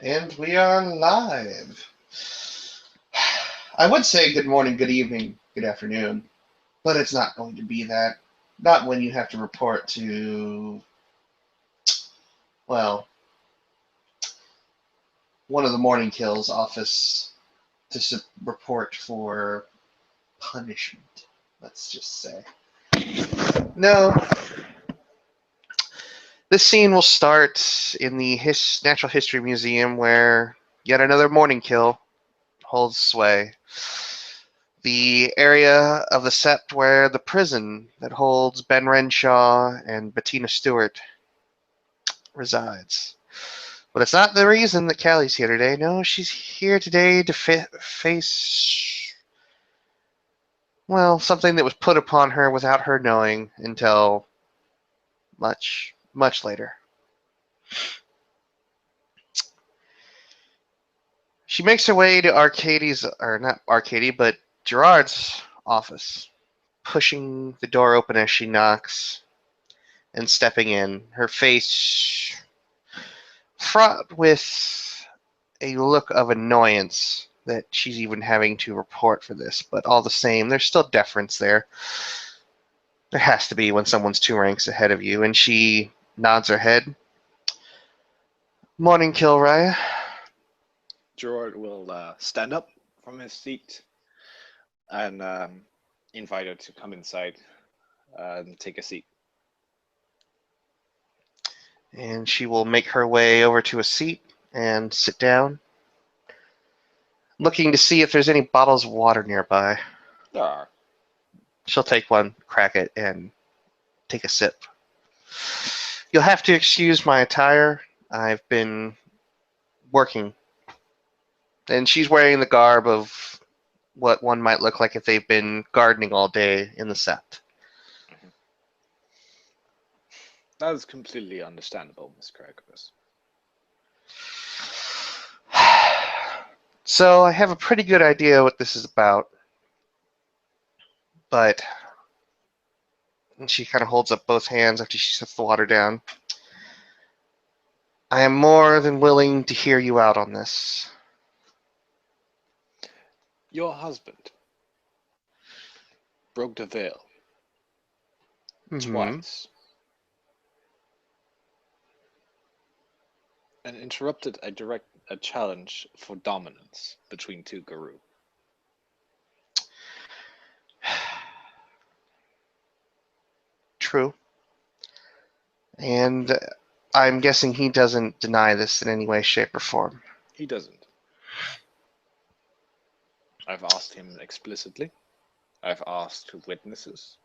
And we are live. I would say good morning, good evening, good afternoon, but it's not going to be that. Not when you have to report to, well, one of the morning kills office to report for punishment, let's just say. No, this scene will start in the Natural History Museum where yet another morning kill holds sway. The area of the sept where the prison that holds Ben Renshaw and Bettina Stewart resides. But it's not the reason that Callie's here today. No, she's here today to face, well, something that was put upon her without her knowing until much, much later. She makes her way to or not Arcady, but Gerard's office, pushing the door open as she knocks and stepping in, her face fraught with a look of annoyance that she's even having to report for this. But all the same, there's still deference there. There has to be when someone's two ranks ahead of you, and she nods her head. Morning, Kilraya. Gerard will stand up from his seat and invite her to come inside and take a seat. And she will make her way over to a seat and sit down, looking to see if there's any bottles of water nearby. There are. She'll take one, crack it, and take a sip. You'll have to excuse my attire. I've been working. And she's wearing the garb of what one might look like if they've been gardening all day in the sept. Mhm. That is completely understandable, Miss Cragabus. So I have a pretty good idea what this is about, but and she kind of holds up both hands after she sets the water down. I am more than willing to hear you out on this. Your husband broke the veil Mm-hmm. twice and interrupted a challenge for dominance between two guru. True. And I'm guessing he doesn't deny this in any way, shape, or form. He doesn't. I've asked him explicitly. I've asked witnesses.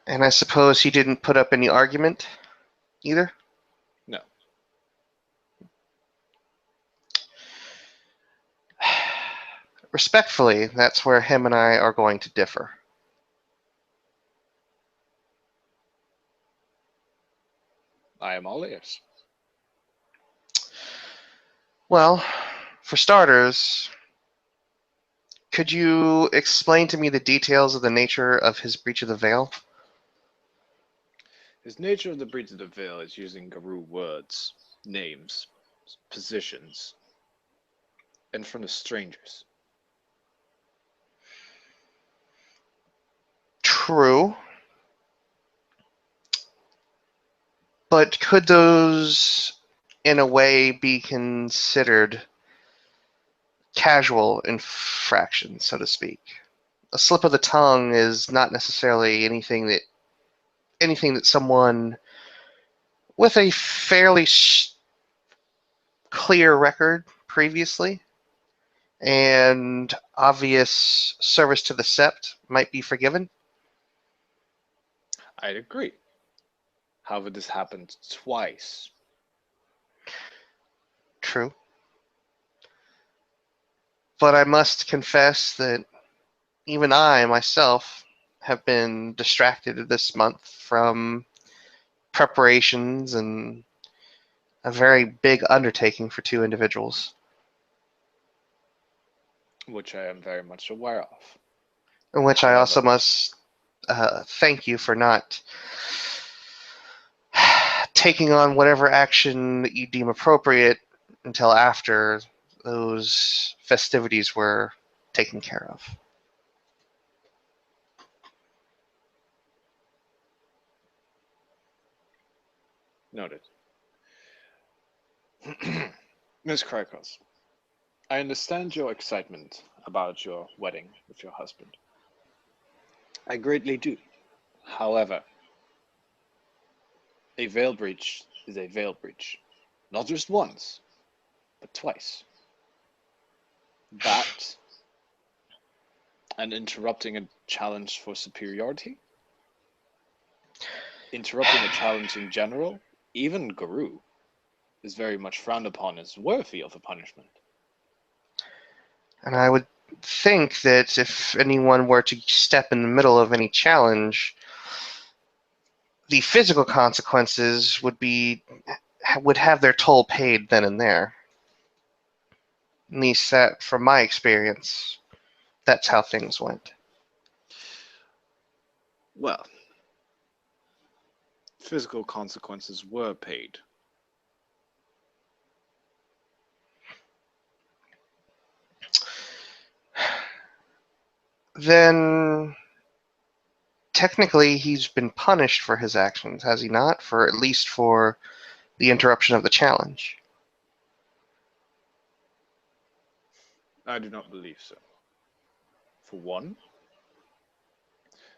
And I suppose he didn't put up any argument either? No. Respectfully, that's where him and I are going to differ. I am all ears. Well, for starters, could you explain to me the details of the nature of his breach of the veil? His nature of the breach of the veil is using guru words, names, positions, in front of strangers. True. But could those, in a way, be considered casual infractions, so to speak? A slip of the tongue is not necessarily anything that someone with a fairly clear record previously and obvious service to the sept might be forgiven. I'd agree. However, this happened twice. True. But I must confess that even I myself have been distracted this month from preparations and a very big undertaking for two individuals, Which I am very much aware of. in which I also However, must thank you for not taking on whatever action that you deem appropriate until after those festivities were taken care of. Noted. Miss Krakos, I understand your excitement about your wedding with your husband. I greatly do. However, a veil breach is a veil breach. Not just once, but twice. That and interrupting a challenge for superiority, interrupting a challenge in general, even Guru, is very much frowned upon as worthy of a punishment. And I would think that if anyone were to step in the middle of any challenge, the physical consequences would have their toll paid then and there. At least that, from my experience, that's how things went. Well, physical consequences were paid. Then technically he's been punished for his actions, has he not? For at least for the interruption of the challenge. I do not believe so. For one,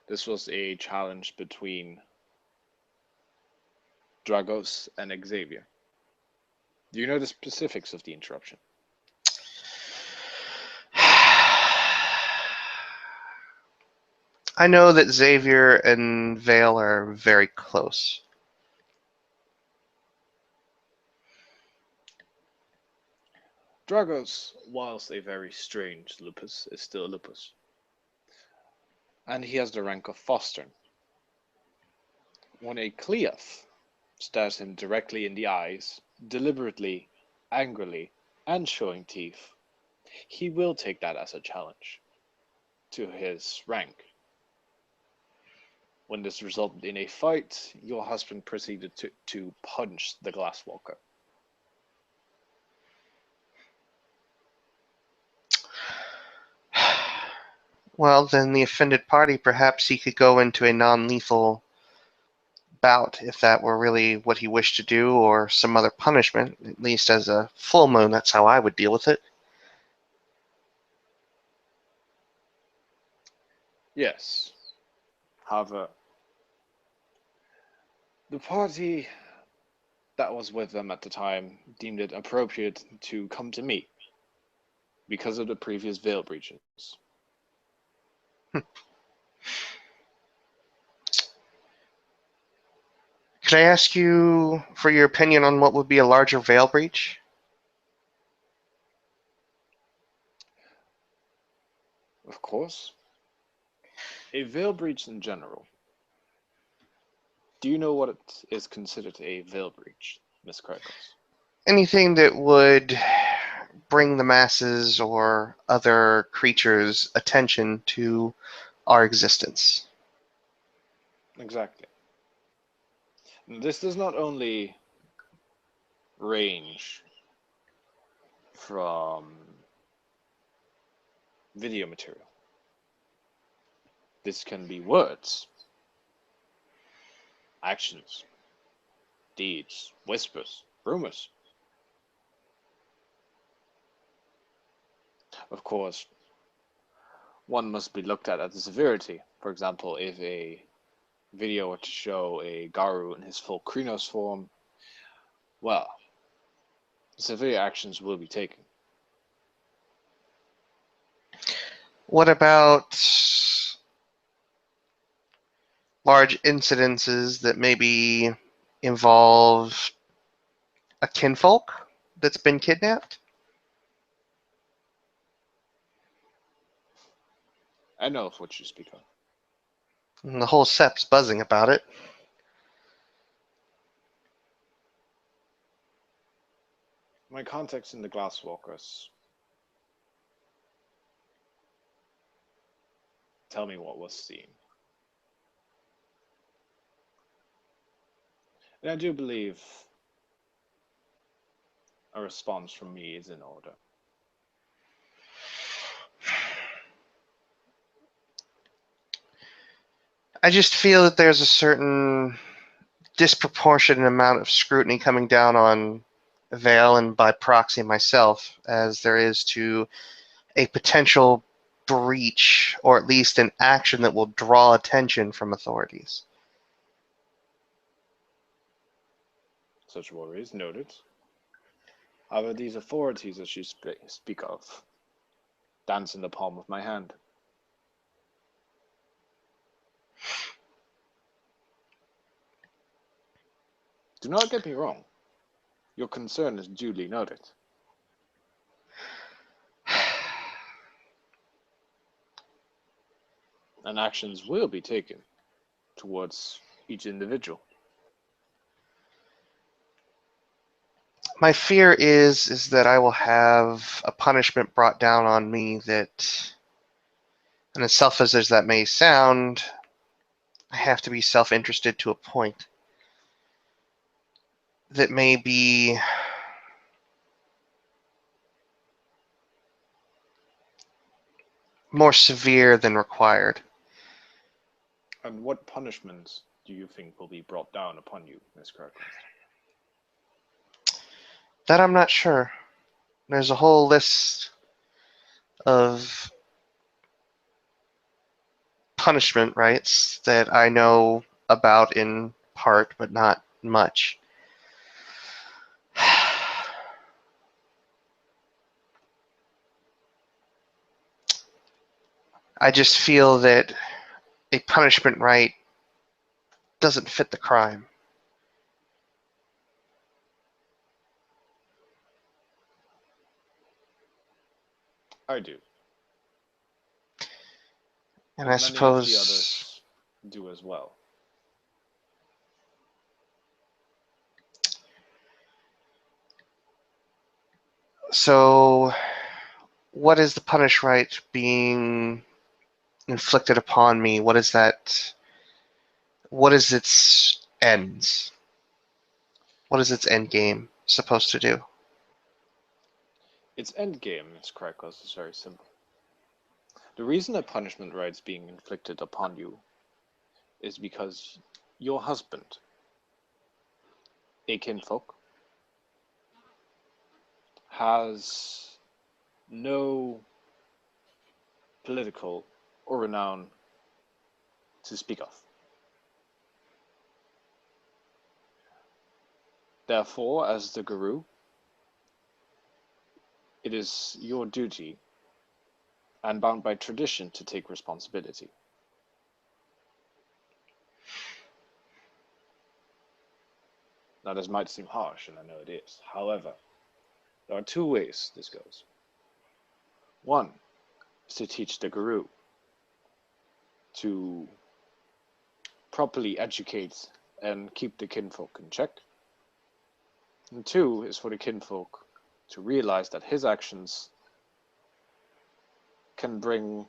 this was a challenge between Dragos and Xavier. Do you know the specifics of the interruption? I know that Xavier and Vale are very close. Dragos, whilst a very strange lupus, is still a lupus. And he has the rank of Fostern. When a Cleoth stares him directly in the eyes, deliberately, angrily, and showing teeth, he will take that as a challenge to his rank. When this resulted in a fight, your husband proceeded to punch the Glasswalker. Well, then the offended party, perhaps he could go into a non-lethal bout if that were really what he wished to do, or some other punishment, at least as a full moon. That's how I would deal with it. Yes. However, the party that was with them at the time deemed it appropriate to come to me because of the previous veil breaches. Could I ask you for your opinion on what would be a larger veil breach? Of course, a veil breach in general. Do you know what it is considered a veil breach, Miss Krakos? Anything that would bring the masses or other creatures' attention to our existence. Exactly. This does not only range from video material. This can be words, actions, deeds, whispers, rumors. Of course, one must be looked at the severity. For example, if a video were to show a Garu in his full Krynos form, well, severe actions will be taken. What about large incidences that maybe involve a kinfolk that's been kidnapped? I know of what you speak of. And the whole sept's buzzing about it. My contacts in the Glasswalkers tell me what was seen. And I do believe a response from me is in order. I just feel that there's a certain disproportionate amount of scrutiny coming down on Vale and by proxy myself as there is to a potential breach or at least an action that will draw attention from authorities. Such worries noted. However, these authorities that you speak of dance in the palm of my hand. Do not get me wrong. Your concern is duly noted. And actions will be taken towards each individual. My fear is that I will have a punishment brought down on me that, and as selfish as that may sound, I have to be self-interested to a point that may be more severe than required. And what punishments do you think will be brought down upon you, Miss Kirkland? That I'm not sure. There's a whole list of punishment rights that I know about in part, but not much. I just feel that a punishment right doesn't fit the crime. I do. And And I many of the suppose others do as well. so. What is the punish right being inflicted upon me? What is that? What is its ends? What is its end game supposed to do? Its end game, Miss Krakos, is very simple. The reason a punishment right is being inflicted upon you is because your husband, a kinfolk, has no political or renown to speak of. Therefore, as the guru, it is your duty and bound by tradition to take responsibility. Now, this might seem harsh, and I know it is. However, there are two ways this goes. One is to teach the guru to properly educate and keep the kinfolk in check. And two is for the kinfolk to realize that his actions can bring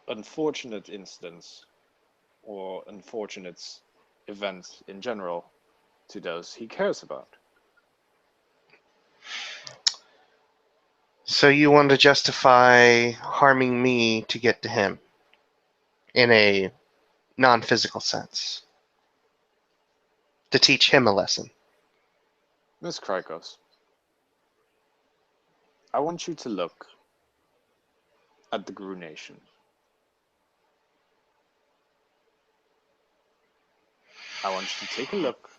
unfortunate incidents or unfortunate events in general to those he cares about. So you want to justify harming me to get to him in a non-physical sense. To teach him a lesson. Miss Krykos, I want you to look at the Guru Nation. I want you to take a look,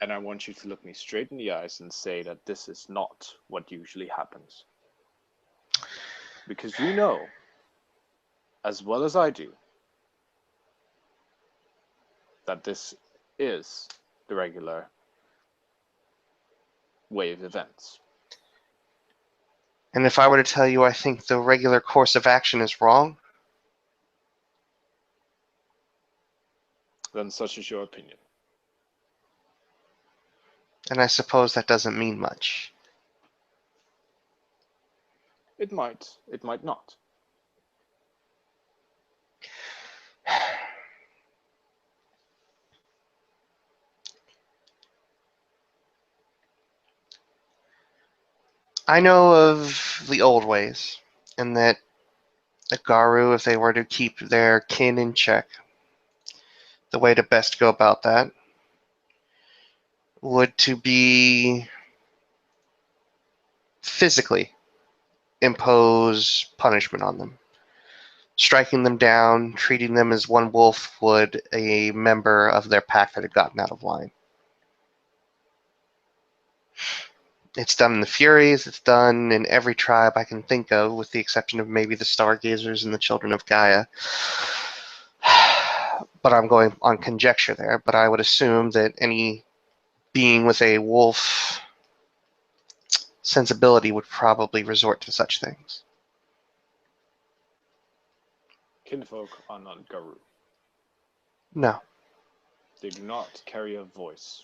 and I want you to look me straight in the eyes and say that this is not what usually happens. Because you know, as well as I do, that this is the regular way of events. And if I were to tell you I think the regular course of action is wrong, Then such is your opinion. and I suppose that doesn't mean much. It might not. I know of the old ways, and that the Garu, if they were to keep their kin in check, the way to best go about that would to be physically impose punishment on them, striking them down, treating them as one wolf would a member of their pack that had gotten out of line. It's done in the Furies, it's done in every tribe I can think of, with the exception of maybe the Stargazers and the Children of Gaia. But I'm going on conjecture there, but I would assume that any being with a wolf sensibility would probably resort to such things. Kinfolk are not Garu. No. They do not carry a voice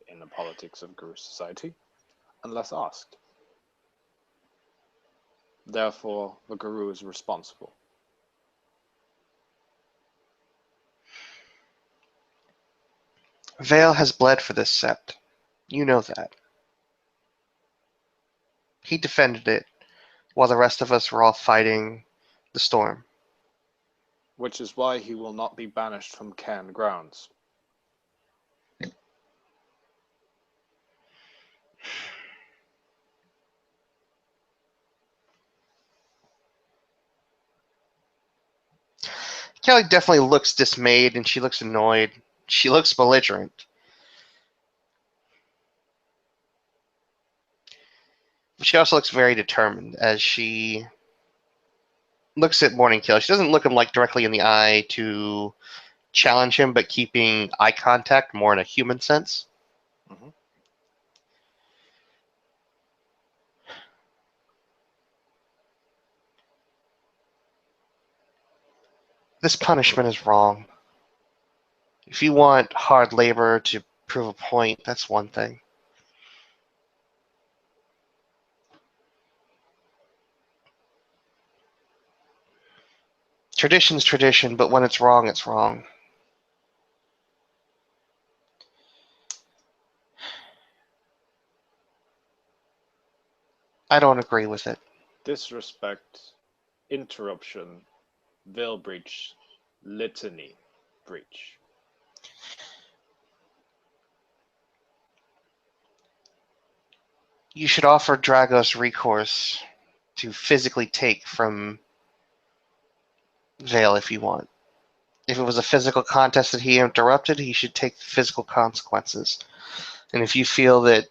in the politics of Garu society unless asked. Therefore, the Garu is responsible. Vale has bled for this sept. You know that. He defended it while the rest of us were all fighting the storm. Which is why he will not be banished from Cairn grounds. Kelly definitely looks dismayed and she looks annoyed. She looks belligerent. But she also looks very determined as she looks at Morning Kill. She doesn't look him like directly in the eye to challenge him, but keeping eye contact more in a human sense. Mm-hmm. This punishment is wrong. If you want hard labor to prove a point, that's one thing. Tradition's tradition, but when it's wrong, it's wrong. I don't agree with it. Disrespect, interruption, veil breach, litany breach. You should offer Dragos recourse to physically take from Vale if you want. If it was a physical contest that he interrupted, he should take the physical consequences. And if you feel that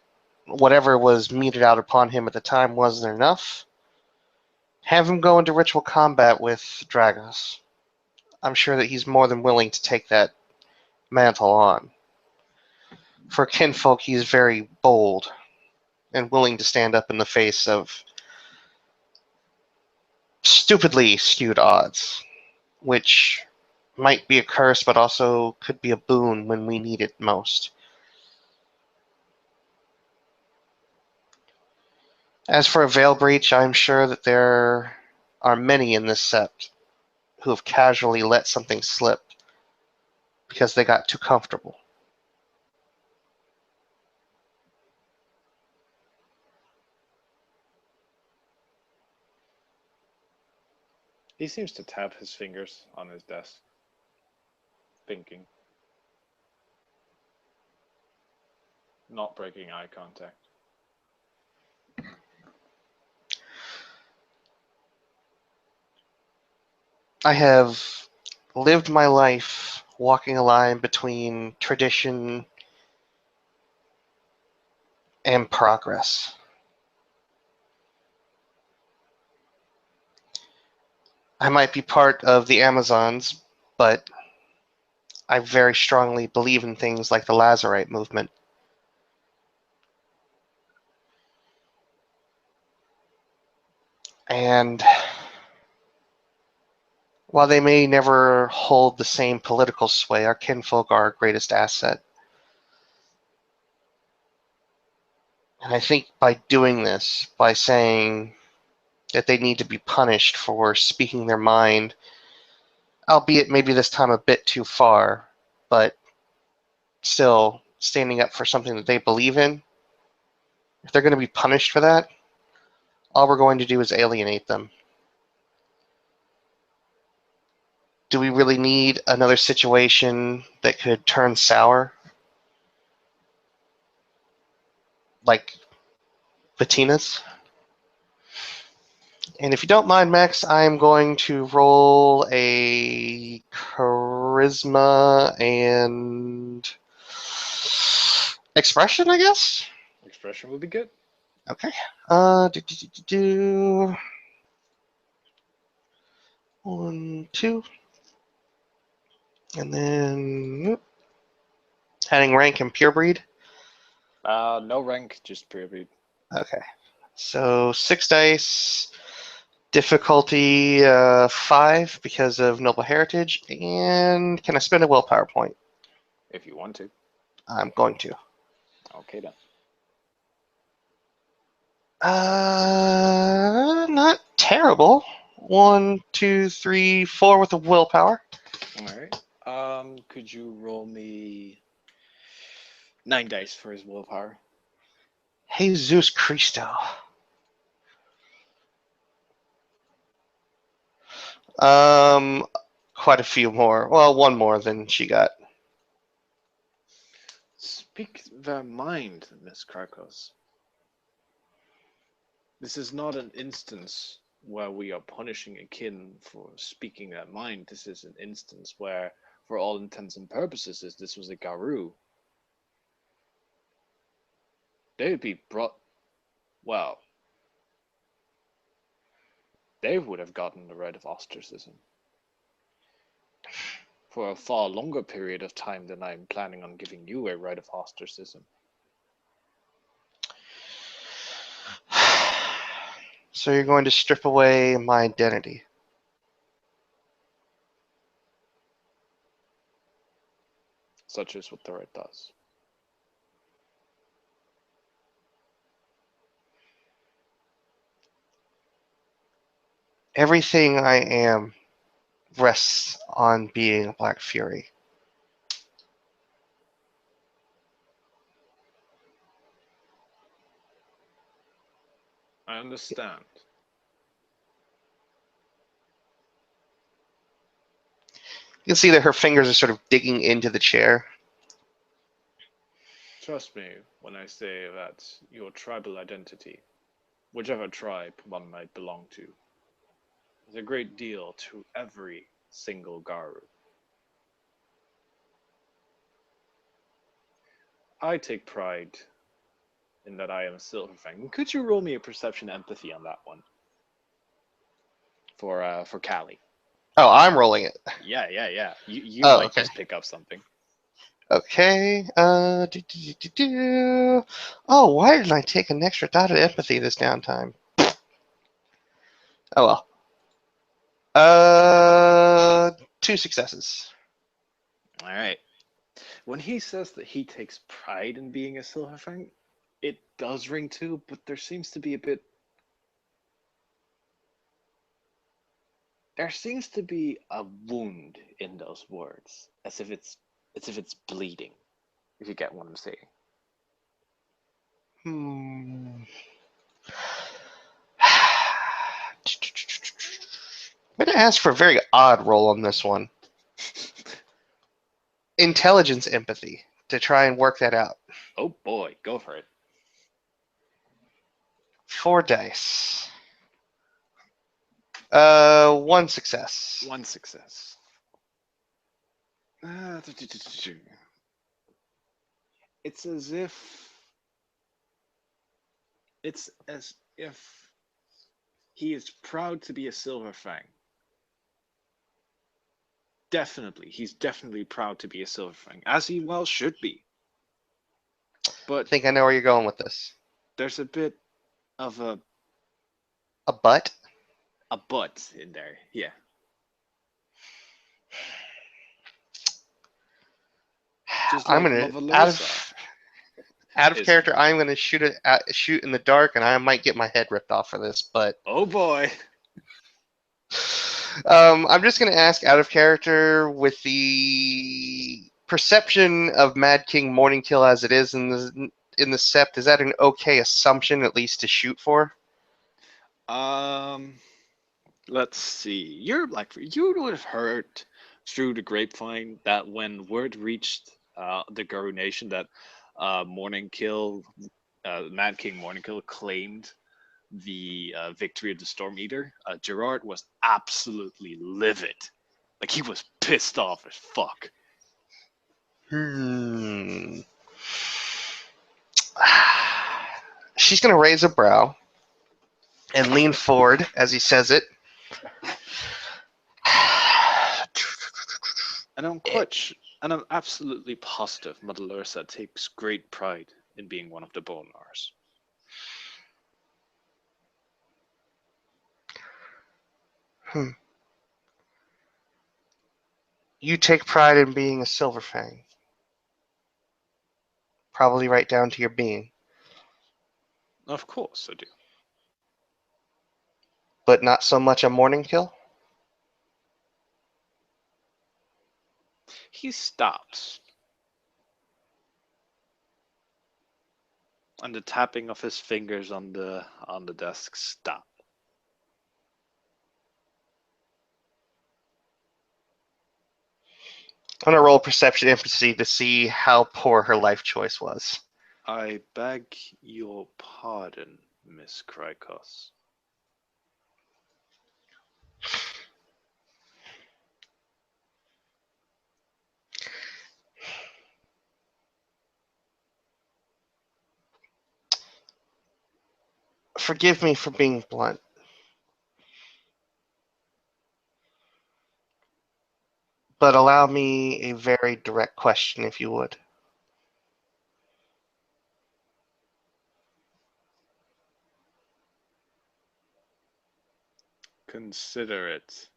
whatever was meted out upon him at the time wasn't enough, have him go into ritual combat with Dragos. I'm sure that he's more than willing to take that mantle on. For kinfolk, he's very bold and willing to stand up in the face of stupidly skewed odds, which might be a curse, but also could be a boon when we need it most. As for a veil breach, I'm sure that there are many in this sept who have casually let something slip because they got too comfortable. He seems to tap his fingers on his desk, thinking, not breaking eye contact. I have lived my life walking a line between tradition and progress. I might be part of the Amazons, but I very strongly believe in things like the Lazarite movement. And while they may never hold the same political sway, our kinfolk are our greatest asset. And I think by doing this, by saying that they need to be punished for speaking their mind, albeit maybe this time a bit too far, but still standing up for something that they believe in, if they're going to be punished for that, all we're going to do is alienate them. Do we really need another situation that could turn sour? Like Bettina's? And if you don't mind, Max, I'm going to roll a charisma and expression, I guess? Expression would be good. Okay. Do. 1, 2. And then adding rank and pure breed. No rank, just pure breed. Okay. So 6 dice, difficulty 5 because of noble heritage, and can I spend a willpower point? If you want to. I'm going to. Okay then. Not terrible. 1, 2, 3, 4 with the willpower. Alright. Could you roll me 9 dice for his willpower? Jesus Christo. Um, quite a few more. Well, one more than she got. Speak their mind, Miss Krakos. This is not an instance where we are punishing a kin for speaking their mind. This is an instance where, for all intents and purposes, this was a Garou. They would be brought. Well, they would have gotten the right of ostracism for a far longer period of time than I'm planning on giving you a right of ostracism. So you're going to strip away my identity. Such is what the right does. Everything I am rests on being a Black Fury. I understand. You can see that her fingers are sort of digging into the chair. Trust me when I say that your tribal identity, whichever tribe one might belong to, is a great deal to every single Garou. I take pride in that I am a Silverfang. Could you roll me a perception empathy on that one? For Callie. Oh, I'm rolling it. Yeah. You Oh, might okay. just pick up something. Okay. Oh, why didn't I take an extra dot of empathy this downtime? Oh well. 2 successes. All right. When he says that he takes pride in being a Silverfang, it does ring true, but there seems to be a bit. There seems to be a wound in those words, as if it's bleeding. If you get what I'm saying. Hmm. I'm going to ask for a very odd roll on this one. Intelligence empathy to try and work that out. Oh boy, go for it. 4 dice. 1 success. One success. It's as if he is proud to be a Silverfang. Definitely, he's definitely proud to be a Silverfang, as he well should be. I But think I know where you're going with this. there's a bit of A butt? a but in there, yeah. Just I'm like gonna Mother Larissa out of is. character. I'm gonna shoot in the dark, and I might get my head ripped off for this. But Oh boy. I'm just gonna ask out of character with the perception of Mad King Morningkill as it is in the Sept. Is that an okay assumption, at least to shoot for? Um, let's see. You would have heard through the grapevine that when word reached the Guru Nation that Morning Kill, Mad King Morning Kill claimed the victory of the Storm Eater, Gerard was absolutely livid. Like he was pissed off as fuck. Hmm. She's going to raise a brow and lean forward as he says it. And and I'm absolutely positive Mother Lursa takes great pride in being one of the Bonars. Hmm. You take pride in being a Silverfang. Probably right down to your being. Of course I do. But not so much a morning kill? He stops, and the tapping of his fingers on the desk stop. I'm going to roll perception empathy to see how poor her life choice was. I beg your pardon, Miss Krykos. Forgive me for being blunt, but allow me a very direct question, if you would. Consider it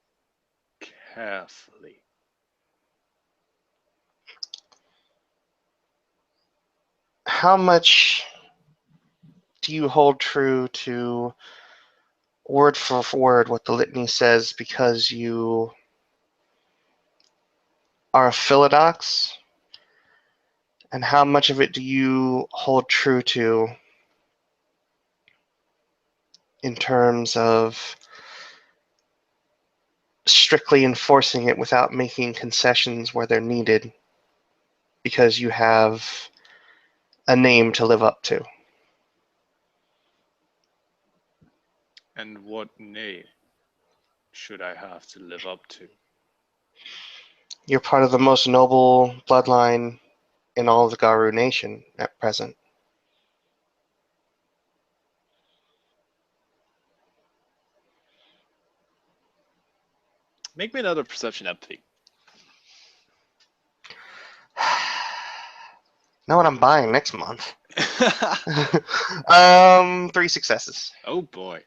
carefully. How much do you hold true to word for word what the litany says because you are a Philodox? And how much of it do you hold true to in terms of strictly enforcing it without making concessions where they're needed because you have a name to live up to? And what name should I have to live up to? You're part of the most noble bloodline in all of the Garu nation at present. Make me another perception empathy. Know what I'm buying next month? 3 successes. Oh boy.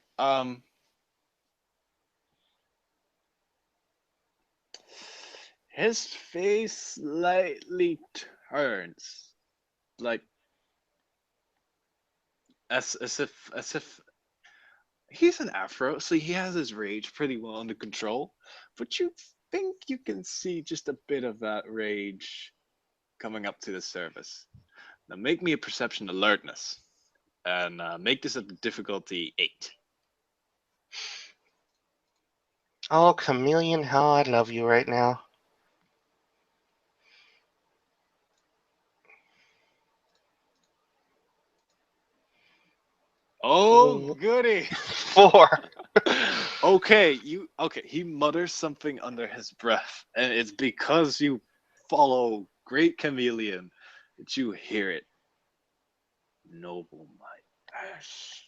His face slightly turns, like as if he's an Afro, so he has his rage pretty well under control. But you think you can see just a bit of that rage coming up to the surface. Now make me a perception alertness, and make this at the difficulty 8. Oh, Chameleon, how I love you right now. Oh goody! 4. Okay. He mutters something under his breath, and it's because you follow Great Chameleon that you hear it. Noble my ass.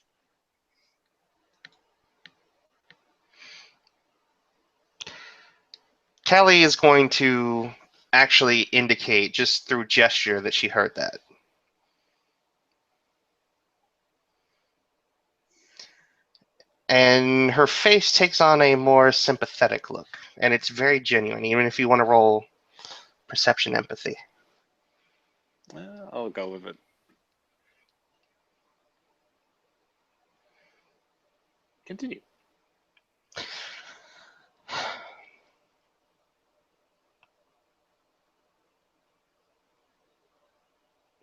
Kelly is going to actually indicate just through gesture that she heard that. And her face takes on a more sympathetic look, and it's very genuine, even if you want to roll perception empathy. I'll go with it. Continue.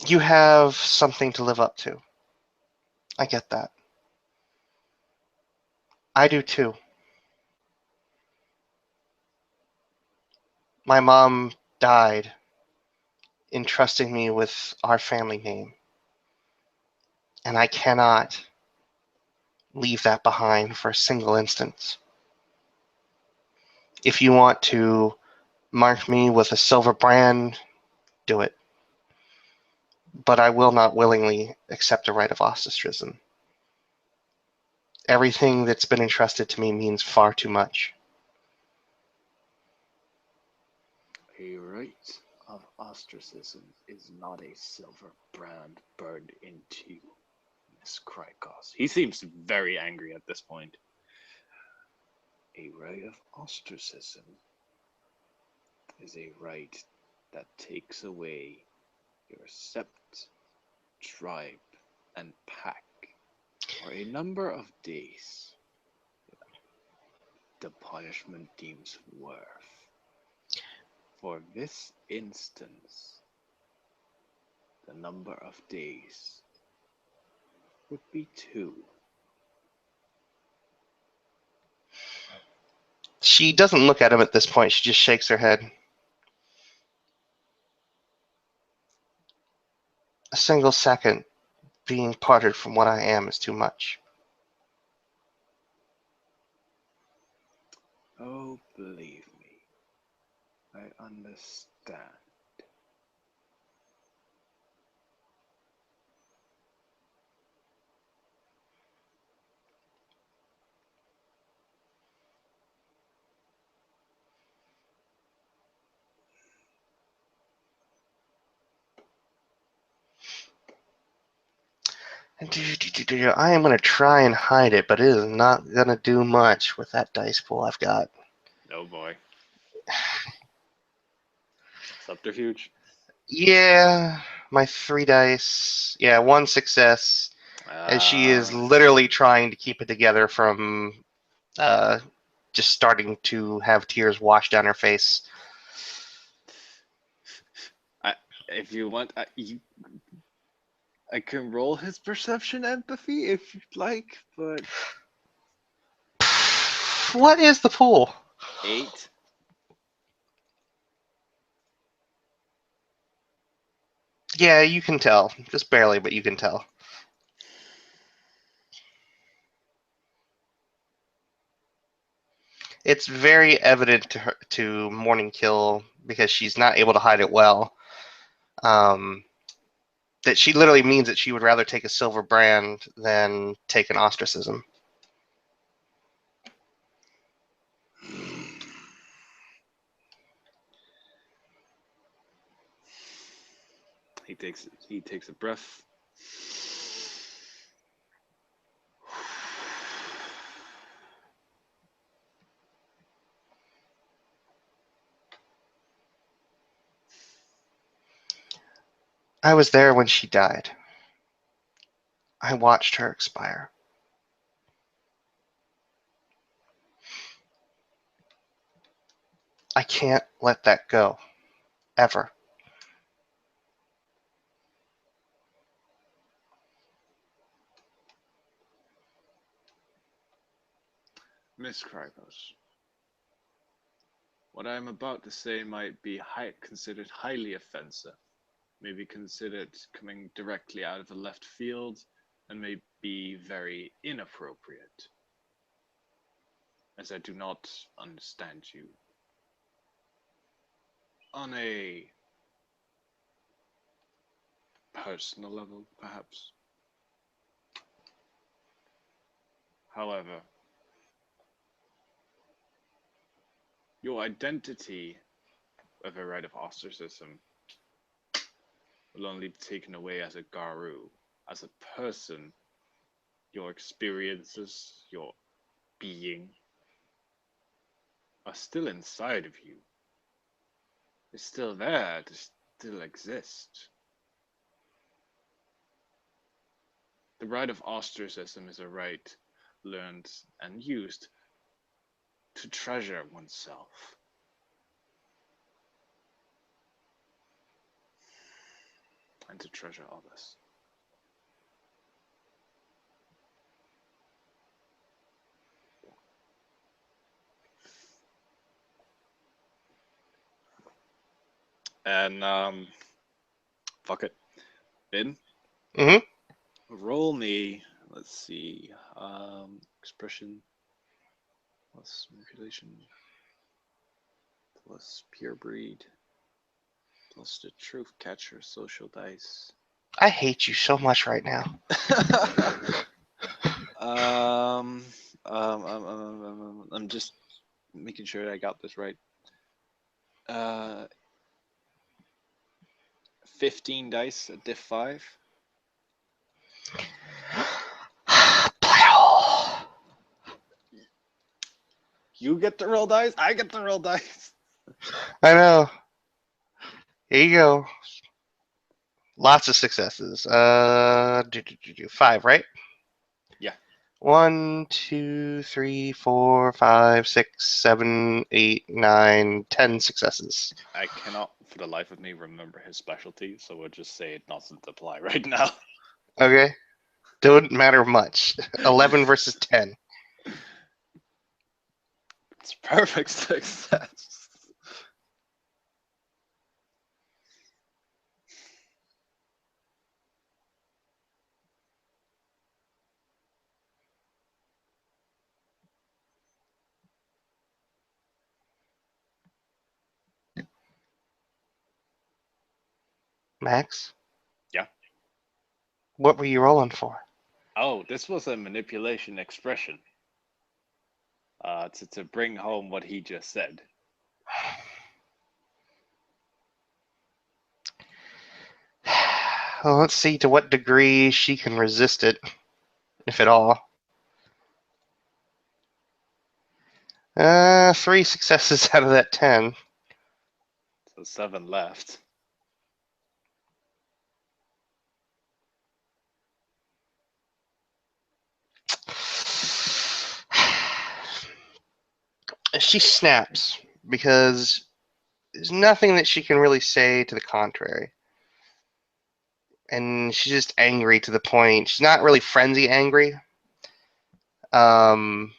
You have something to live up to. I get that. I do too. My mom died entrusting me with our family name, and I cannot leave that behind for a single instance. If you want to mark me with a silver brand, do it. But I will not willingly accept a rite of ostracism. Everything that's been entrusted to me means far too much. A rite of ostracism is not a silver brand burned into you, Miss Krykos. He seems very angry at this point. A rite of ostracism is a rite that takes away your sept, tribe, and pack for a number of days. The punishment deems worth. For this instance, the number of days would be 2. She doesn't look at him at this point. She just shakes her head. A single second being parted from what I am is too much. Oh, believe me, I understand. I am going to try and hide it, but it is not going to do much with that dice pool I've got. Oh boy. Subterfuge. Yeah, my 3 dice. Yeah, one success. And she is Ah. literally trying to keep it together from uh, just starting to have tears wash down her face. If you want, I can roll his perception empathy if you'd like, but What is the pool? 8. Yeah, you can tell. Just barely, but you can tell. It's very evident to her, to Morning Kill, because she's not able to hide it well. Um, that she literally means that she would rather take a silver brand than take an ostracism. He takes a breath. I was there when she died. I watched her expire. I can't let that go. Ever. Miss Krykos, what I am about to say might be considered highly offensive, may be considered coming directly out of the left field, and may be very inappropriate, as I do not understand you on a personal level, perhaps. However, your identity of a rite of ostracism will only be taken away as a Garu. As a person, your experiences, your being, are still inside of you. It's still there, they still exist. The rite of ostracism is a rite learned and used to treasure oneself. And to treasure others. And fuck it. Bin, Mm-hmm. roll me. Let's see. Expression plus manipulation plus pure breed plus the truth catcher social dice. I hate you so much right now. um, I'm just making sure I got this right. Uh, 15 dice at diff 5. You get to roll dice. I get to roll dice. I know. Here you go. Lots of successes. 5, right? Yeah. 1, 2, 3, 4, 5, 6, 7, 8, 9, 10 successes. I cannot, for the life of me, remember his specialty, so we'll just say it doesn't apply right now. Okay. Don't matter much. 11 versus 10. It's perfect success. Max, Yeah. what were you rolling for? Oh, this was a manipulation expression. To bring home what he just said. Well, let's see to what degree she can resist it, if at all. 3 successes out of that 10. So 7 left. She snaps because there's nothing that she can really say to the contrary. And she's just angry to the point. She's not really frenzy angry. Um,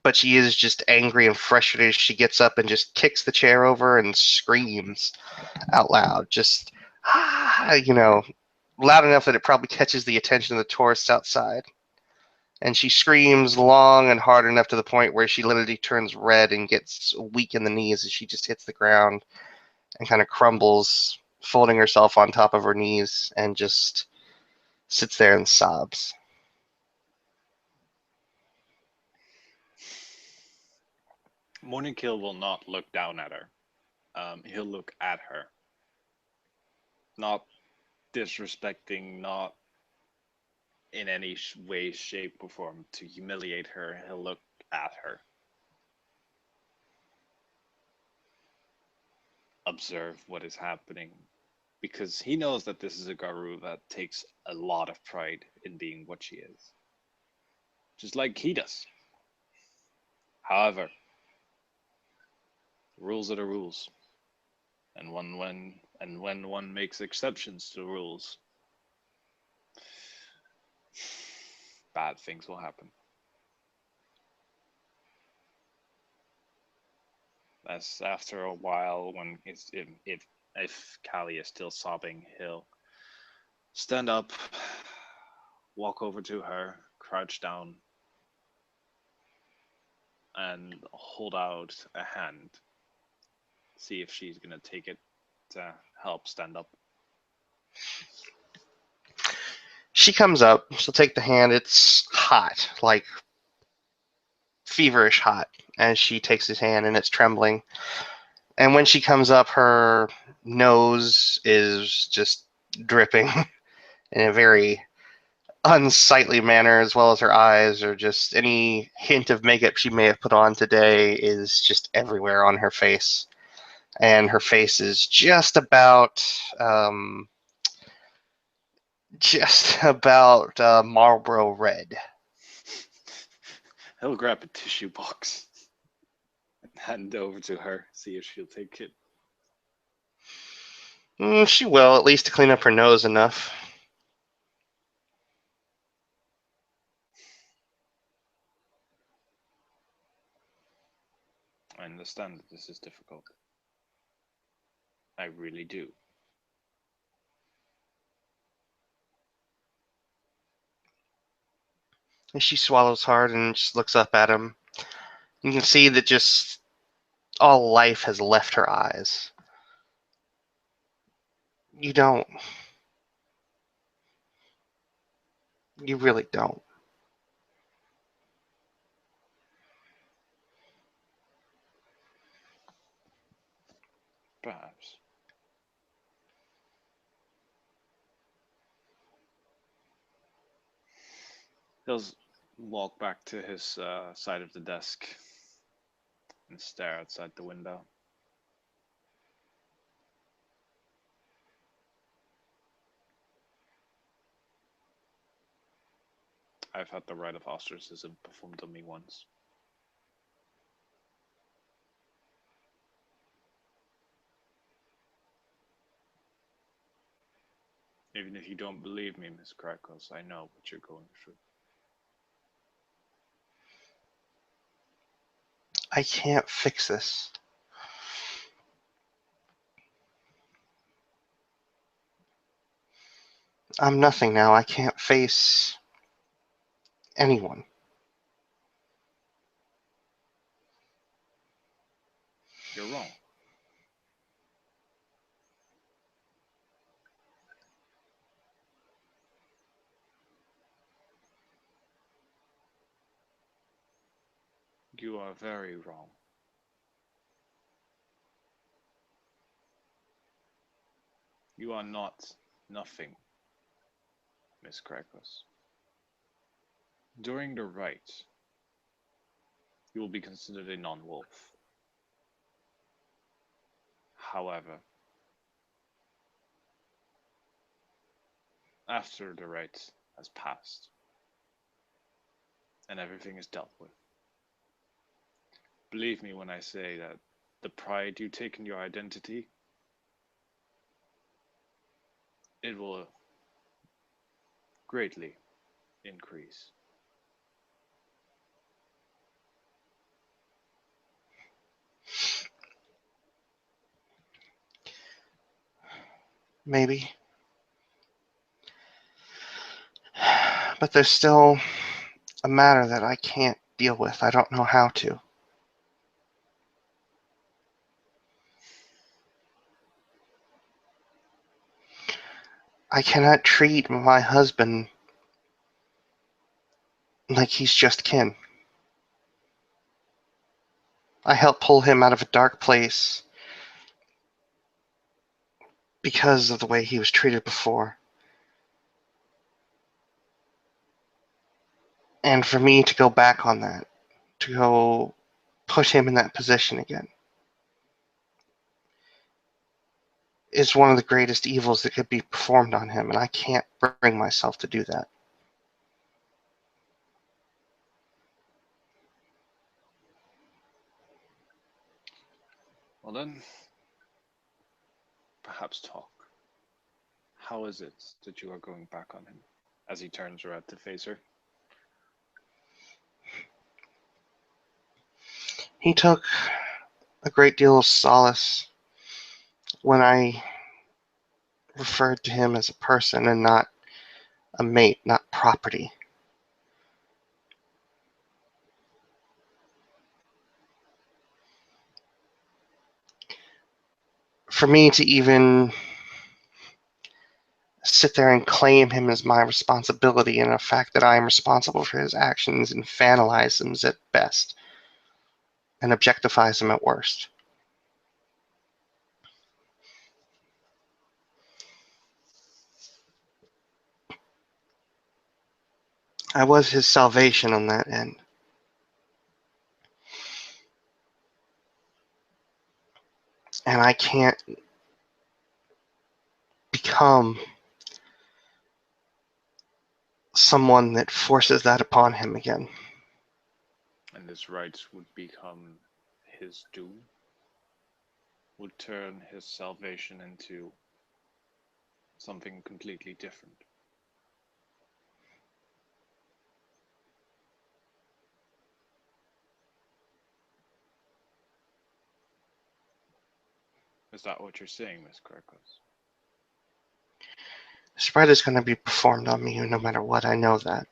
but she is just angry and frustrated. She gets up and just kicks the chair over and screams out loud. Just, loud enough that it probably catches the attention of the tourists outside. And she screams long and hard enough to the point where she literally turns red and gets weak in the knees as she just hits the ground and kind of crumbles, folding herself on top of her knees and just sits there and sobs. Morning Kill will not look down at her. He'll look at her. Not disrespecting, not in any way, shape, or form to humiliate her. He'll look at her. Observe what is happening. Because he knows that this is a Garu that takes a lot of pride in being what she is. Just like he does. However, rules are the rules. And when one makes exceptions to rules, bad things will happen. As after a while, when if Callie is still sobbing, he'll stand up, walk over to her, crouch down, and hold out a hand. See if she's gonna take it to help stand up. She comes up. She'll take the hand. It's hot, like feverish hot, as she takes his hand, and it's trembling. And when she comes up, her nose is just dripping in a very unsightly manner, as well as her eyes, or just any hint of makeup she may have put on today is just everywhere on her face. And her face is um, just about Marlboro red. He'll grab a tissue box and hand it over to her, see if she'll take it. She will, at least to clean up her nose enough. I understand that this is difficult. I really do. And she swallows hard and just looks up at him. You can see that just all life has left her eyes. You don't. You really don't. Perhaps. He'll walk back to his side of the desk and stare outside the window. I've had the rite of ostracism performed on me once. Even if you don't believe me, Miss Crackles, I know what you're going through. I can't fix this. I'm nothing now. I can't face anyone. You're wrong. You are very wrong. You are not nothing, Miss Crackles. During the rite, you will be considered a non-wolf. However, after the rite has passed and everything is dealt with, believe me when I say that the pride you take in your identity, it will greatly increase. Maybe. But there's still a matter that I can't deal with. I don't know how to. I cannot treat my husband like he's just kin. I helped pull him out of a dark place because of the way he was treated before. And for me to go back on that, to go put him in that position again, is one of the greatest evils that could be performed on him, and I can't bring myself to do that. Well then, perhaps talk. How is it that you are going back on him? As he turns around to face her. He took a great deal of solace when I referred to him as a person and not a mate, not property. For me to even sit there and claim him as my responsibility and the fact that I am responsible for his actions and fanalize him at best and objectifies him at worst. I was his salvation on that end. And I can't become someone that forces that upon him again. And this right would become his doom, would turn his salvation into something completely different. Is that what you're saying, Miss Kirkos? Spread is going to be performed on me no matter what. I know that.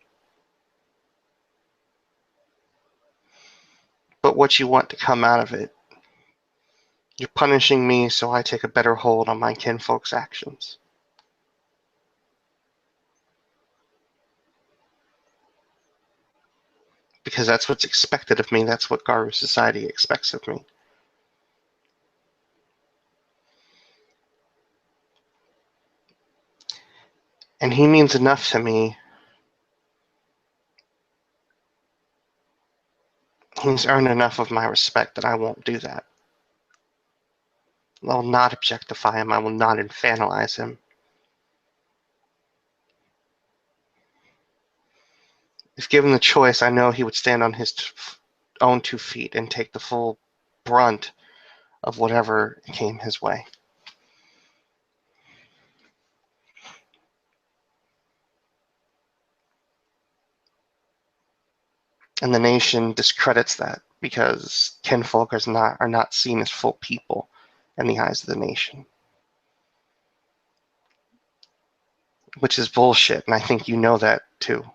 But what you want to come out of it, you're punishing me so I take a better hold on my kinfolk's actions. Because that's what's expected of me. That's what Garu society expects of me. And he means enough to me. He's earned enough of my respect that I won't do that. I will not objectify him. I will not infantilize him. If given the choice, I know he would stand on his own 2 feet and take the full brunt of whatever came his way. And the nation discredits that because kinfolk are not seen as full people in the eyes of the nation, which is bullshit, and I think you know that too.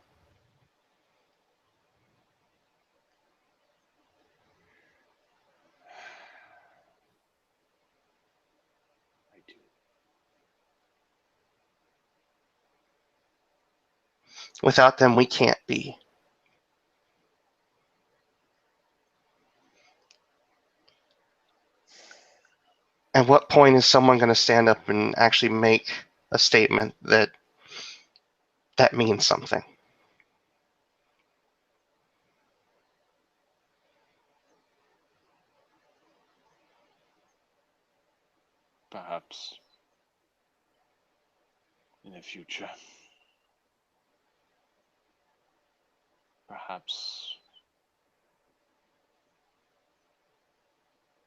I do. Without them, we can't be. At what point is someone going to stand up and actually make a statement that means something? Perhaps in the future. Perhaps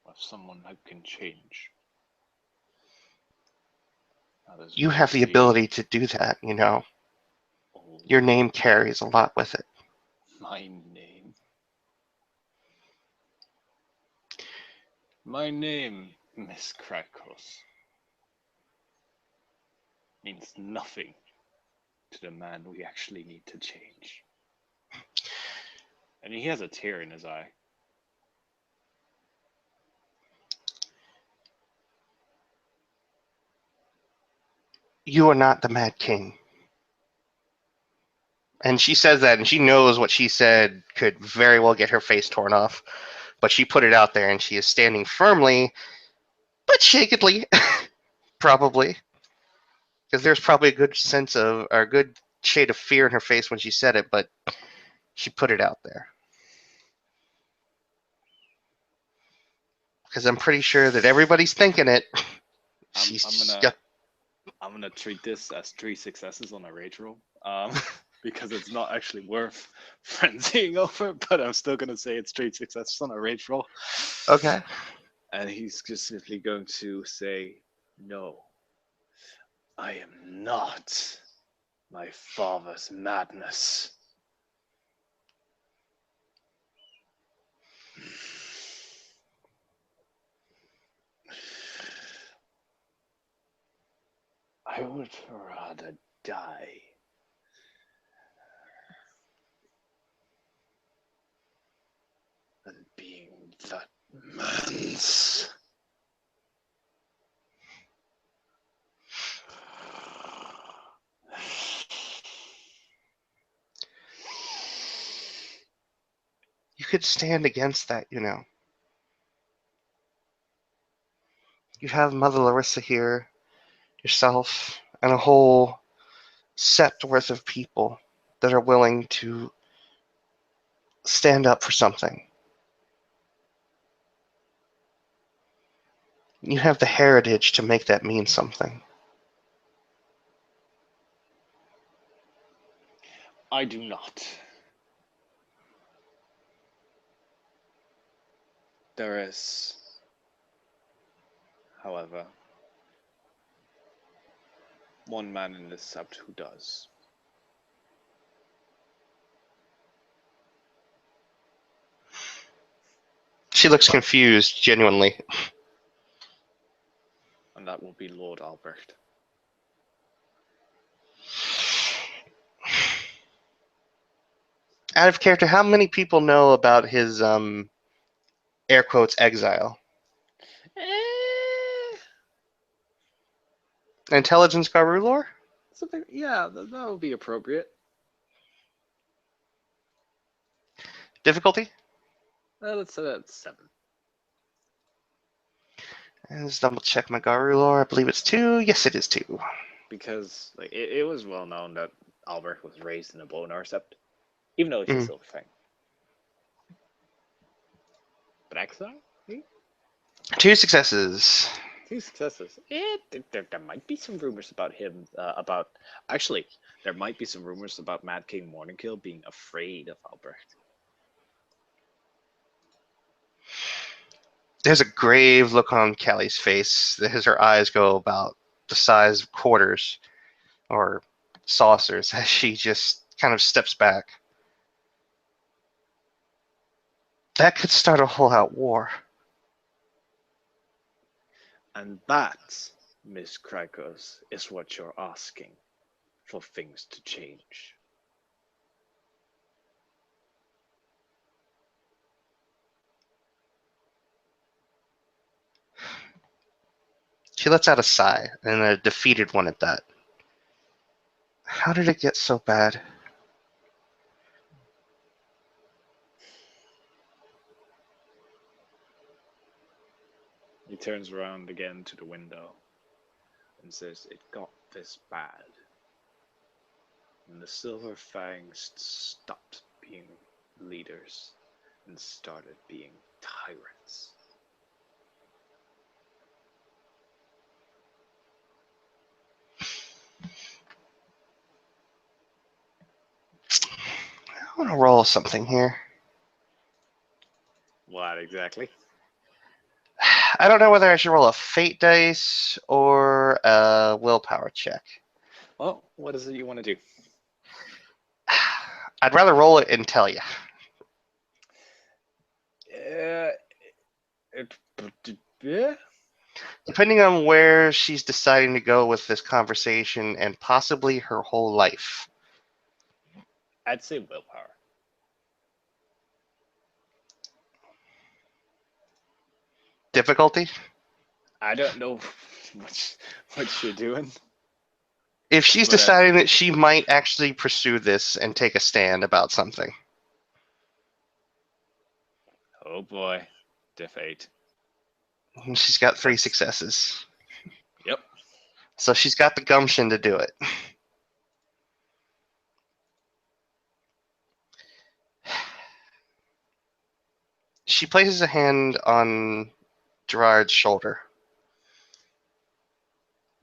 with someone who can change. Others You will have the see. ability to do that, you know. Oh, Your name carries a lot with it. my name. My name, Miss Krakos, means nothing to the man we actually need to change. And he has a tear in his eye. You are not the Mad King. And she says that, and she knows what she said could very well get her face torn off. But she put it out there, and she is standing firmly, but shakily, probably. Because there's probably a good sense of, or a good shade of fear in her face when she said it, but she put it out there. Because I'm pretty sure that everybody's thinking it. I'm She's I'm just gonna got. I'm gonna treat this as 3 successes on a rage roll. Because it's not actually worth frenzying over, but I'm still gonna say it's 3 successes on a rage roll. Okay. And he's just simply going to say, "No, I am not my father's madness." I would rather die than being that man's. You could stand against that, you know. You have Mother Larissa here, yourself, and a whole set worth of people that are willing to stand up for something. You have the heritage to make that mean something. I do not. There is, however, one man in this sept who does. She looks confused, genuinely. And that will be Lord Albert. Out of character, how many people know about his air quotes exile? Eh, Intelligence Garu lore? something, yeah, that would be appropriate. Difficulty? Let's say that's 7. Let's double check my Garu lore. I believe it's 2. Yes, it is 2. Because like it was well known that Albert was raised in a bone sept, even though he's a Mm. Silver Fang. But exile? 2 successes. 2 successes. There might be some rumors about him. Actually, there might be some rumors about Mad King Morningkill being afraid of Albert. There's a grave look on Callie's face as her eyes go about the size of quarters or saucers as she just kind of steps back. That could start a whole out war. And that, Miss Krykos, is what you're asking for things to change. She lets out a sigh, and a defeated one at that. How did it get so bad? He turns around again to the window and says, "It got this bad. And the Silver Fangs stopped being leaders and started being tyrants." I want to roll something here. What exactly? I don't know whether I should roll a fate dice or a willpower check. Well, what is it you want to do? I'd rather roll it and tell you. Uh, yeah. Depending on where she's deciding to go with this conversation and possibly her whole life. I'd say willpower. Difficulty? I don't know what you're doing. If she's But deciding that she might actually pursue this and take a stand about something. oh boy, diff 8. She's got 3 That's- successes. Yep. So she's got the gumption to do it. She places a hand on Gerard's shoulder.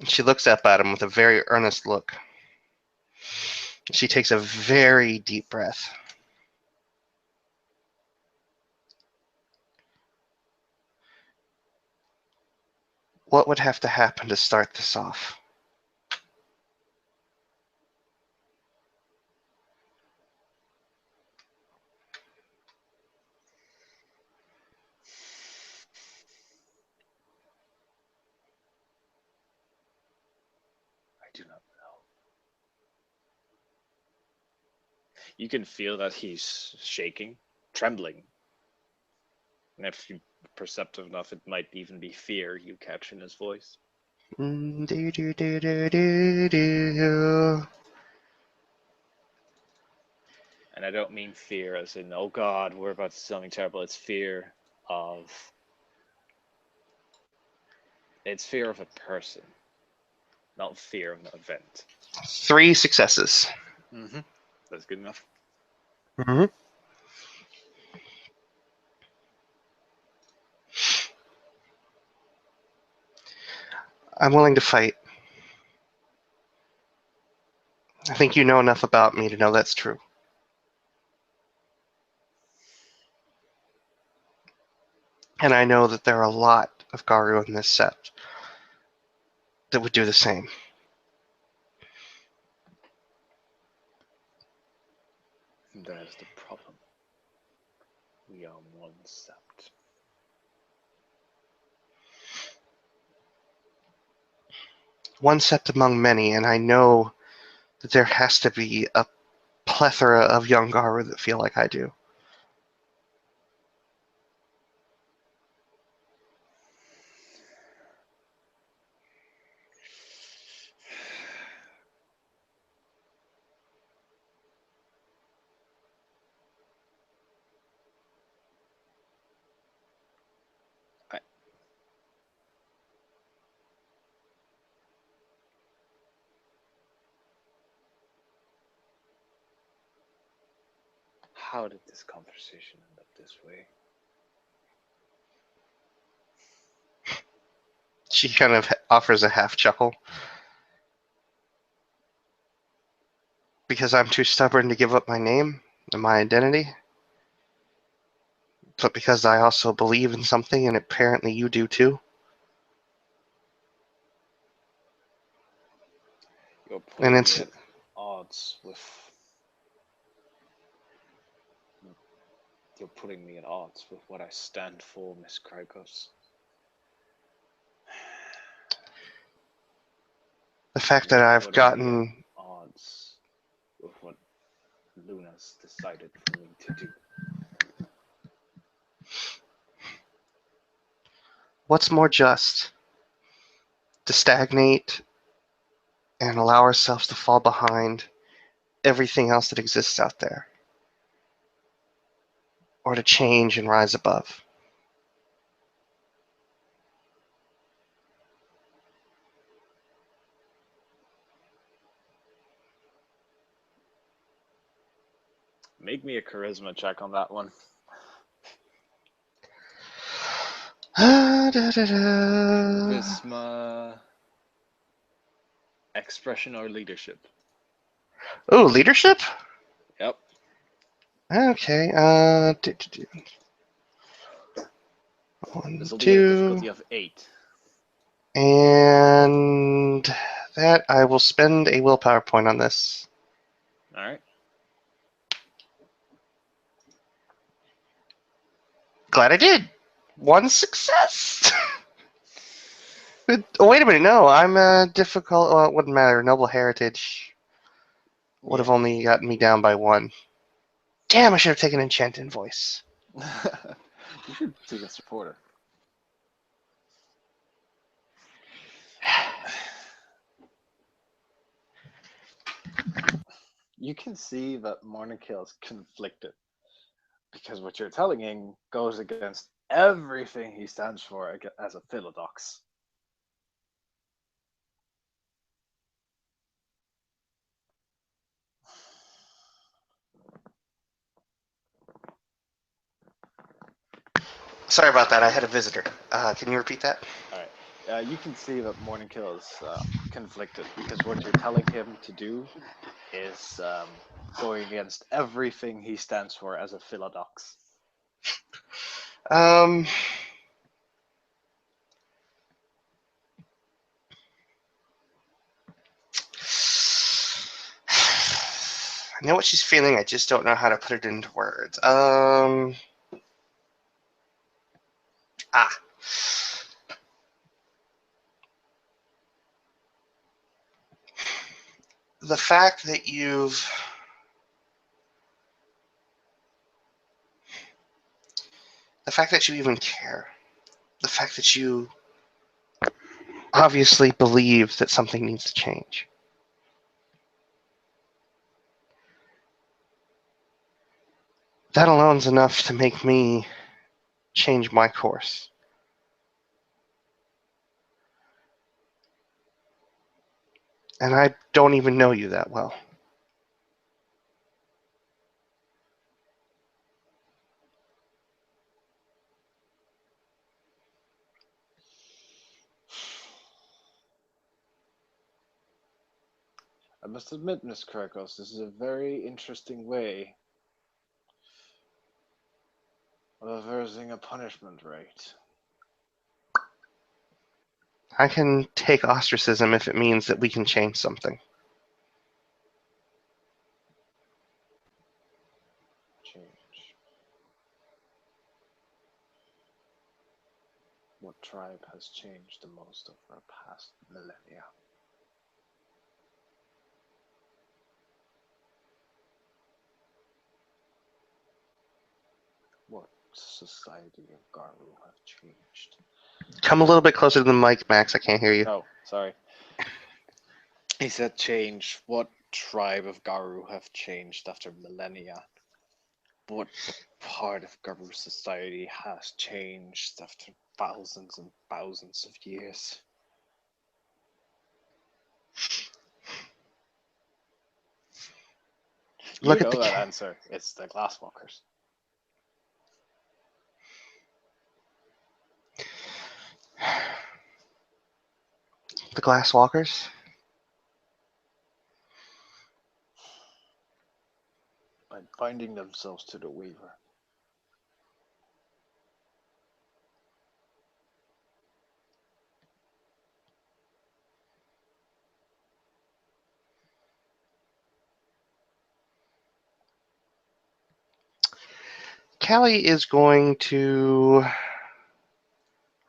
She looks up at him with a very earnest look. She takes a very deep breath. What would have to happen to start this off? I do not know. You can feel that he's shaking, trembling. And if you're perceptive enough, it might even be fear you catch in his voice. Do, do, do, do, do, do. And I don't mean fear as in, oh god, we're about to do something terrible. It's fear of. It's fear of a person, not fear of an event. 3 successes. Mm-hmm. That's good enough. Mm-hmm. I'm willing to fight. I think you know enough about me to know that's true. And I know that there are a lot of Garu in this set that would do the same. That is the problem. We are one sept. one sect among many, and I know that there has to be a plethora of young Garu that feel like I do. I, how did this conversation end up this way? She kind of offers a half chuckle. Because I'm too stubborn to give up my name and my identity. But because I also believe in something, and apparently you do too. You're And putting me it's at odds with. You're putting me at odds with what I stand for, Miss Krykos. the fact that You're I've putting me at gotten. odds with what Luna's decided for me to do. What's more just? To stagnate and allow ourselves to fall behind everything else that exists out there. Or to change and rise above. Make me a charisma check on that one. Charisma, expression, or leadership? Oh, leadership? Yep. Okay. This One, will be at a two, difficulty of 8. and that I will spend a willpower point on this. Alright. Glad I did. One success. Oh, wait a minute. No, I'm difficult. Well, it wouldn't matter. Noble heritage would have Yeah. only gotten me down by one. Damn! I should have taken enchanted voice. You should take a supporter. You can see that Monakill is conflicted because what you're telling him goes against everything he stands for as a Philodox. Sorry about that. I had a visitor. Can you repeat that? All right. You can see that Monakill is conflicted because what you're telling him to do is going against everything he stands for as a Philodox. Um. I know what she's feeling. I just don't know how to put it into words. Ah. The fact that you've the fact that you even care, the fact that you obviously believe that something needs to change. That alone's enough to make me change my course. And I don't even know you that well. I must admit, Miss Krakos, this is a very interesting way of aversing a punishment rate. I can take ostracism if it means that we can change something. Change. What tribe has changed the most over the past millennia? society of Garu have changed? Come a little bit closer to the mic, Max. I can't hear you. Oh, sorry. He said change. What tribe of Garu have changed after millennia? What part of Garu society has changed after thousands and thousands of years? You Look at know the that answer. It's the Glasswalkers. the glass walkers. By binding themselves to the Weaver. Callie is going to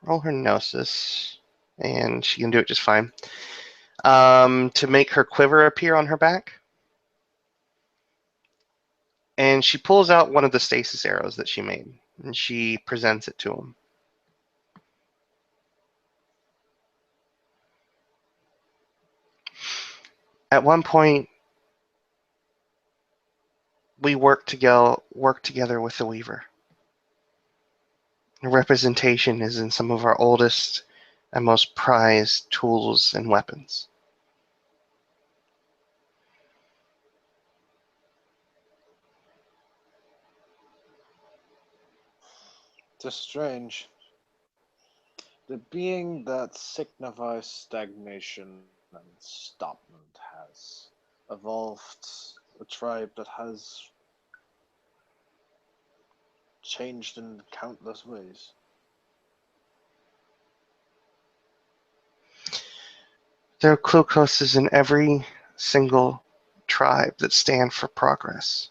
roll her gnosis, and she can do it just fine. To make her quiver appear on her back. And she pulls out one of the stasis arrows that she made, and she presents it to him. At one point, we worked together with the Weaver. The representation is in some of our oldest and most prized tools and weapons. It's strange. The being that signifies stagnation and stoppment has evolved a tribe that has changed in countless ways. There are Klukoses in every single tribe that stand for progress.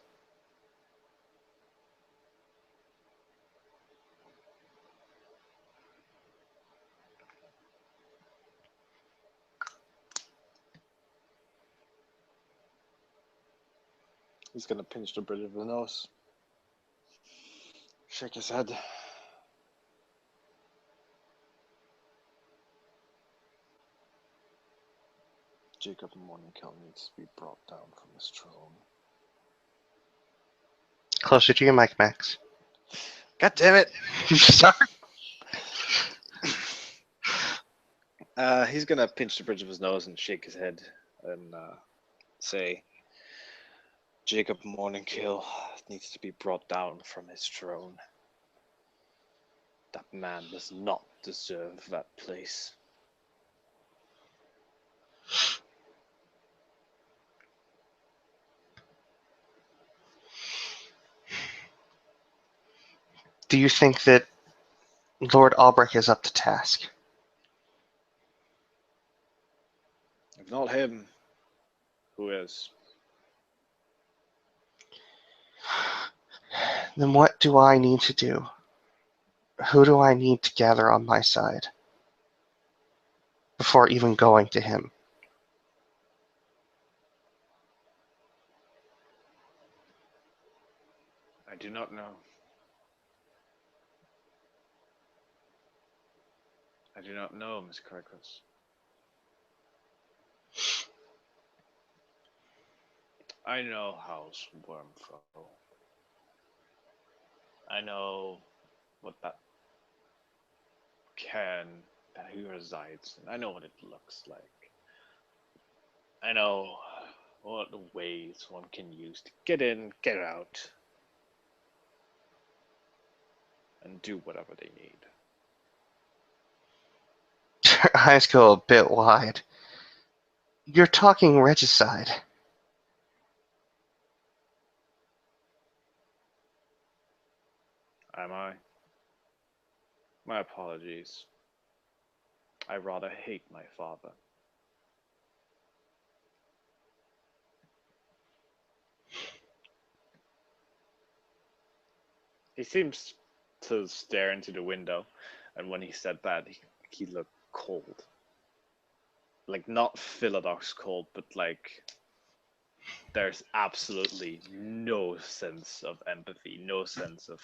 He's gonna pinch the bridge of his nose, shake his head. Jacob Morningkill needs to be brought down from his throne. Closer to your mic, Max. God damn it! Sorry. He's gonna pinch the bridge of his nose and shake his head and say, Jacob Morningkill needs to be brought down from his throne. That man does not deserve that place. Do you think that Lord Albrecht is up to task? If not him, who is? Then what do I need to do? Who do I need to gather on my side before even going to him? I do not know. I do not know, Miss Cricus. I know House Wormfoe. I know what that cairn that he resides in. I know what it looks like. I know what ways one can use to get in, get out, and do whatever they need. Her eyes go a bit wide. You're talking regicide. Am I? My apologies. I rather hate my father. He seems to stare into the window, and when he said that, he looked cold. Like, not Philodox cold, but like, there's absolutely no sense of empathy, no sense of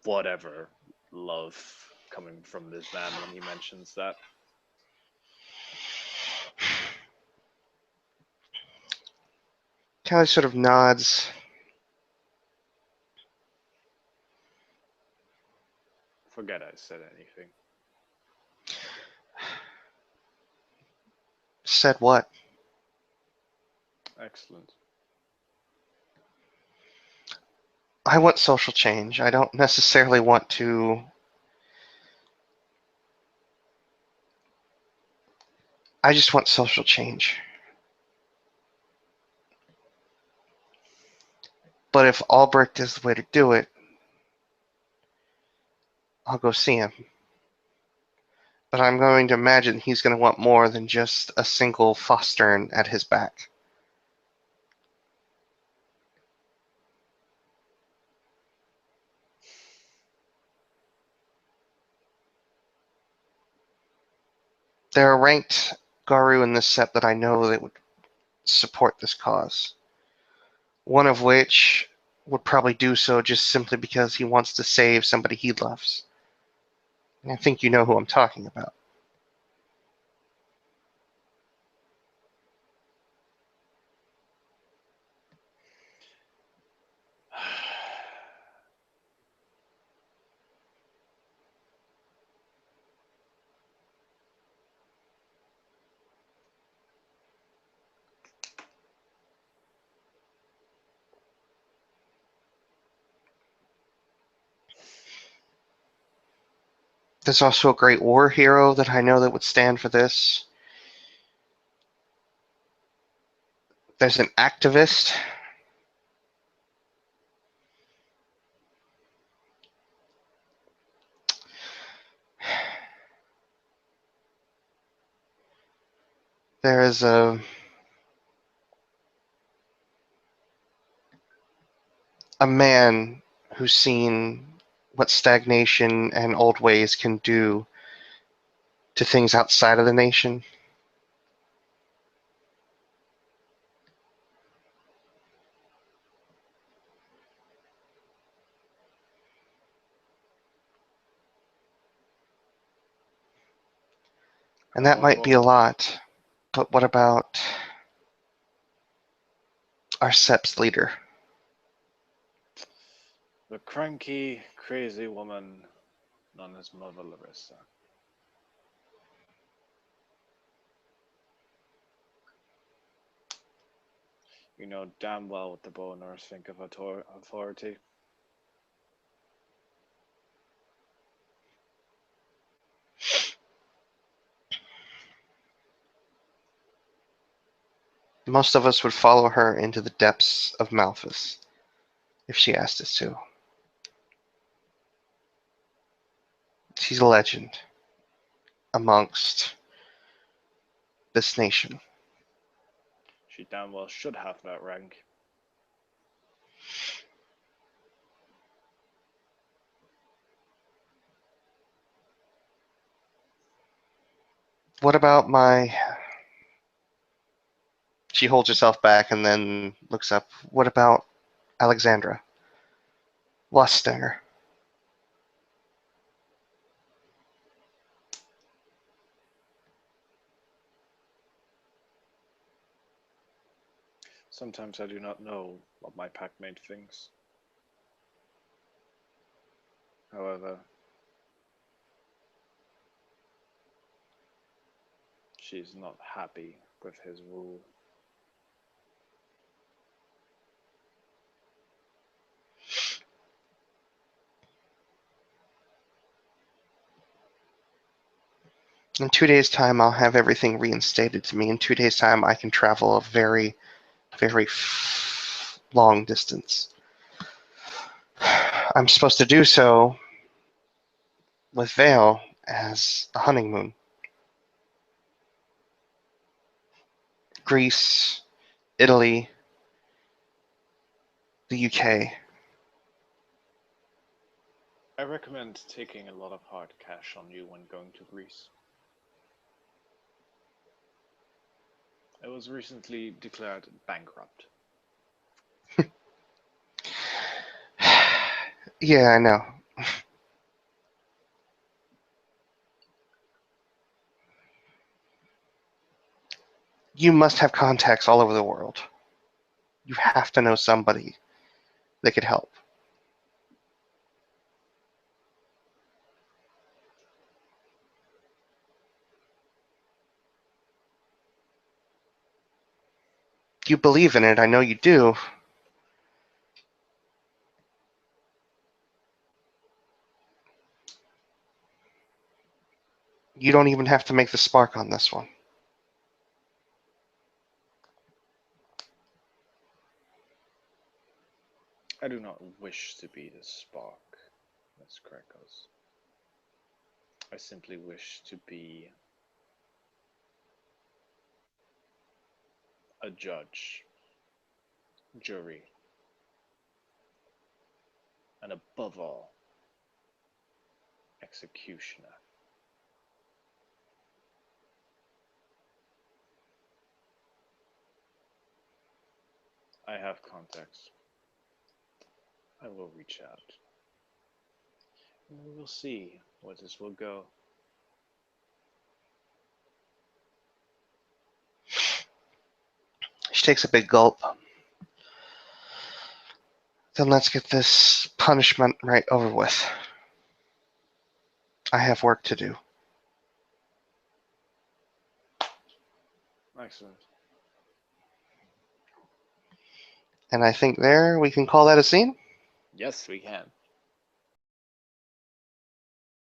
whatever love coming from this man when he mentions that. Callie sort of nods. Forget I said anything. Said what? Excellent. I want social change. I don't necessarily want to. I just want social change. But if Albrecht is the way to do it, I'll go see him. But I'm going to imagine he's going to want more than just a single Fostern at his back. There are ranked Garu in this set that I know that would support this cause. One of which would probably do so just simply because he wants to save somebody he loves. And I think you know who I'm talking about. There's also a great war hero that I know that would stand for this. There's an activist. There is a man who's seen what stagnation and old ways can do to things outside of the nation. And I'm that on might be a board. lot, but what about our SEP's leader? The cranky, crazy woman known as Mother Larissa. You know damn well what the boners think of authority. Most of us would follow her into the depths of Malthus if she asked us to. She's a legend amongst this nation. She damn well should have that rank. What about my. She holds herself back and then looks up. What about Alexandra? Lustinger. Sometimes I do not know what my packmate thinks. However, she's not happy with his rule. In 2 days' time, I'll have everything reinstated to me. In 2 days' time, I can travel a very, very long distance. I'm supposed to do so with Vale as a honeymoon. Greece, Italy, the UK. I recommend taking a lot of hard cash on you when going to Greece. It was recently declared bankrupt. Yeah, I know. You must have contacts all over the world. You have to know somebody that could help. You believe in it, I know you do. You don't even have to make the spark on this one. I do not wish to be the spark, Miss Krekos. I simply wish to be a judge, jury, and above all, executioner. I have contacts. I will reach out. And we will see where this will go. She takes a big gulp. Then let's get this punishment right over with. I have work to do. Excellent. And I think there we can call that a scene. Yes, we can.